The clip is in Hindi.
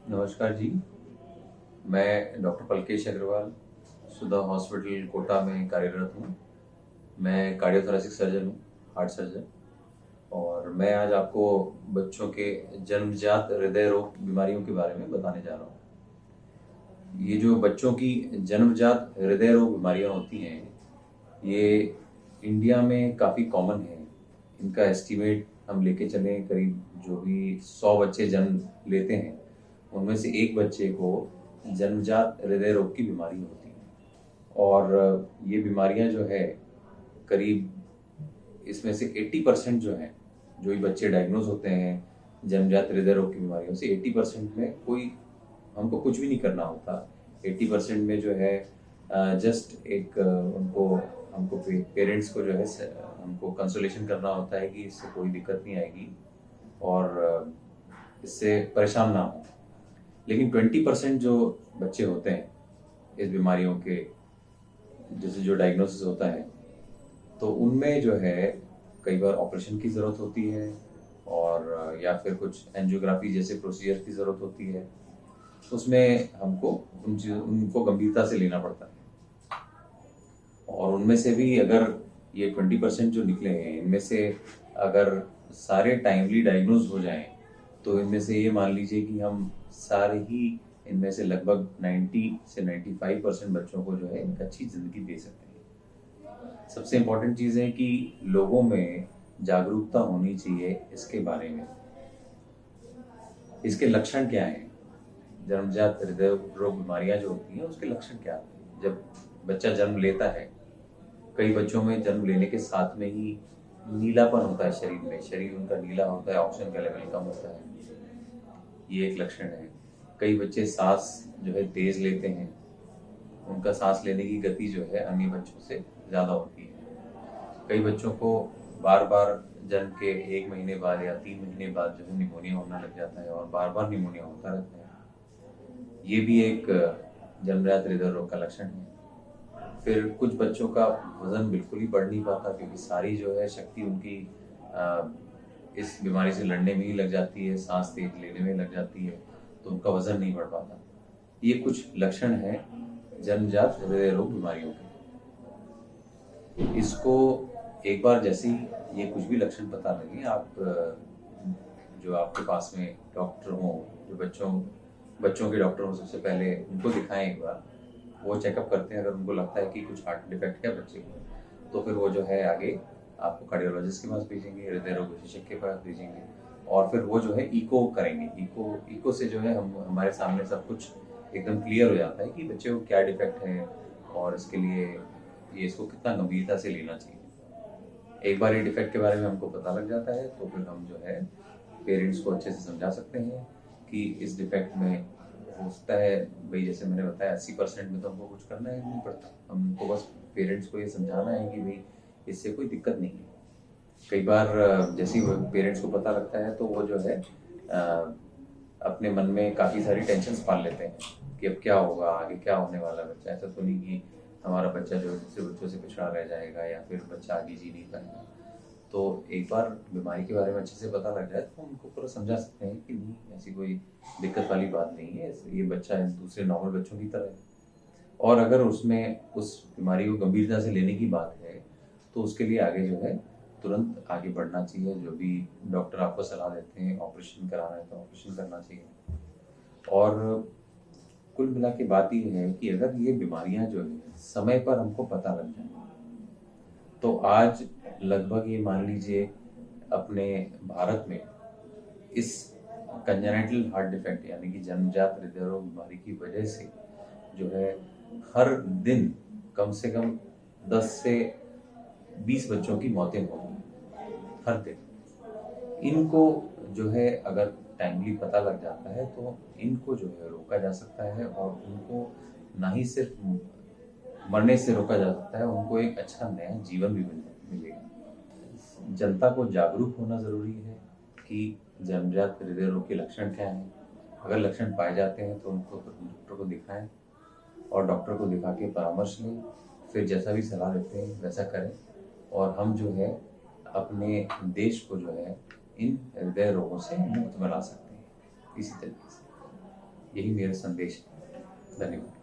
नमस्कार जी। मैं डॉक्टर पलकेश अग्रवाल सुधा हॉस्पिटल कोटा में कार्यरत हूँ। मैं कार्डियोथोरेसिक सर्जन हूँ, हार्ट सर्जन। और मैं आज आपको बच्चों के जन्मजात हृदय रोग बीमारियों के बारे में बताने जा रहा हूँ। ये जो बच्चों की जन्मजात हृदय रोग बीमारियाँ होती हैं, ये इंडिया में काफ़ी कॉमन है। इनका एस्टीमेट हम लेके चलें, करीब जो भी 100 बच्चे जन्म लेते हैं उनमें से एक बच्चे को जन्मजात हृदय रोग की बीमारी होती है। और ये बीमारियां जो है, करीब इसमें से 80% जो है, जो भी बच्चे डायग्नोज होते हैं जन्मजात हृदय रोग की बीमारियों से, 80% में कोई हमको कुछ भी नहीं करना होता। 80% में जो है जस्ट एक उनको हमको पेरेंट्स को जो है हमको कंसोलेशन करना होता है कि इससे कोई दिक्कत नहीं आएगी और इससे परेशान ना हो। लेकिन 20% जो बच्चे होते हैं इस बीमारियों के, जैसे जो डायग्नोसिस होता है, तो उनमें जो है कई बार ऑपरेशन की ज़रूरत होती है और या फिर कुछ एंजियोग्राफी जैसे प्रोसीजर की ज़रूरत होती है। उसमें हमको उनको गंभीरता से लेना पड़ता है। और उनमें से भी अगर ये 20% जो निकले हैं, इनमें से अगर सारे टाइमली डायग्नोज हो जाएं, तो इनमें से ये मान लीजिए कि हम सारे ही इनमें से लगभग 90 से 95% बच्चों को जो है एक अच्छी ज़िंदगी दे सकते हैं। सबसे इम्पोर्टेंट चीज़ है कि लोगों में जागरूकता होनी चाहिए इसके बारे में। इसके लक्षण क्या हैं? जन्मजात हृदय रोग बीमारियां जो होती हैं उसके लक्षण क्या होते हैं? जब बच्चा जन्म लेता है, कई बच्चों में जन्म लेने के साथ में ही नीलापन होता है शरीर में, शरीर उनका नीला होता है, ऑक्सीजन का लेवल कम होता है, ये एक लक्षण है। कई बच्चे सांस जो है तेज लेते हैं, उनका सांस लेने की गति जो है अन्य बच्चों से ज़्यादा होती है। कई बच्चों को बार बार जन्म के 1 महीने बाद या 3 महीने बाद जो है निमोनिया होने लग जाता है और बार बार निमोनिया होता रहता है। ये भी एक जन्मजात हृदय रोग का लक्षण है। फिर कुछ बच्चों का वजन बिल्कुल ही बढ़ नहीं पाता, क्योंकि सारी जो है शक्ति उनकी इस बीमारी से लड़ने में ही लग जाती है, सांस तेज लेने में लग जाती है, तो उनका वजन नहीं बढ़ पाता। ये कुछ लक्षण हैं जन्मजात हृदय रोग बीमारियों के। इसको एक बार जैसे ही ये कुछ भी लक्षण पता लगे, आप जो आपके पास में डॉक्टर हों, जो बच्चों के डॉक्टर हों, सबसे पहले उनको दिखाएं एक बार। वो चेकअप करते हैं, अगर उनको लगता है कि कुछ हार्ट डिफेक्ट है बच्चे को, तो फिर वो जो है आगे आपको कार्डियोलॉजिस्ट के पास भेजेंगे, हृदय रोग विशेषज्ञ के पास भेजेंगे, और फिर वो जो है इको करेंगे। इको से जो है हमारे सामने सब कुछ एकदम क्लियर हो जाता है कि बच्चे को क्या डिफेक्ट है और इसके लिए ये इसको कितना गंभीरता से लेना चाहिए। एक बार ये डिफेक्ट के बारे में हमको पता लग जाता है, तो फिर हम जो है पेरेंट्स को अच्छे से समझा सकते हैं कि इस डिफेक्ट में हो सकता है, भाई जैसे मैंने बताया 80% में तो हमको कुछ करना ही नहीं पड़ता। हमको बस पेरेंट्स को ये समझाना है कि भाई इससे कोई दिक्कत नहीं है। कई बार जैसे ही पेरेंट्स को पता लगता है, तो वो जो है अपने मन में काफ़ी सारी टेंशन पाल लेते हैं कि अब क्या होगा, आगे क्या होने वाला है। बच्चा ऐसा तो नहीं कि हमारा बच्चा जो दूसरे बच्चों से पिछड़ा रह जाएगा या फिर बच्चा आगे जी नहीं पाएगा। तो एक बार बीमारी के बारे में अच्छे से पता लग जाए तो उनको पूरा समझा सकते हैं कि नहीं, ऐसी कोई दिक्कत वाली बात नहीं है, ये बच्चा दूसरे नॉर्मल बच्चों की तरह है। और अगर उसमें उस बीमारी को गंभीरता से लेने की बात है, तो उसके लिए आगे जो है तुरंत आगे बढ़ना चाहिए। जो भी डॉक्टर आपको सलाह देते हैं, ऑपरेशन कराना है तो ऑपरेशन करना चाहिए। और कुल मिला के बात ये है कि अगर ये बीमारियां जो है समय पर हमको पता लग जाए, तो आज लगभग ये मान लीजिए अपने भारत में इस कंजेनिटल हार्ट डिफेक्ट यानी कि जन्मजात हृदय रोग बीमारी की वजह से जो है हर दिन कम से कम 10 से 20 बच्चों की मौतें हो रही हैं हर दिन। इनको जो है अगर टाइमली पता लग जाता है, तो इनको जो है रोका जा सकता है और उनको ना ही सिर्फ मरने से रोका जा सकता है, उनको एक अच्छा नया जीवन भी मिलेगा। जनता को जागरूक होना ज़रूरी है कि जन्मजात हृदय रोग के लक्षण क्या हैं। अगर लक्षण पाए जाते हैं तो उनको डॉक्टर को दिखाएं और डॉक्टर को दिखा के परामर्श लें, फिर जैसा भी सलाह देते हैं वैसा करें। और हम जो है अपने देश को जो है इन हृदय रोगों से मुक्त बना सकते हैं इसी तरीके से। यही मेरा संदेश है। धन्यवाद।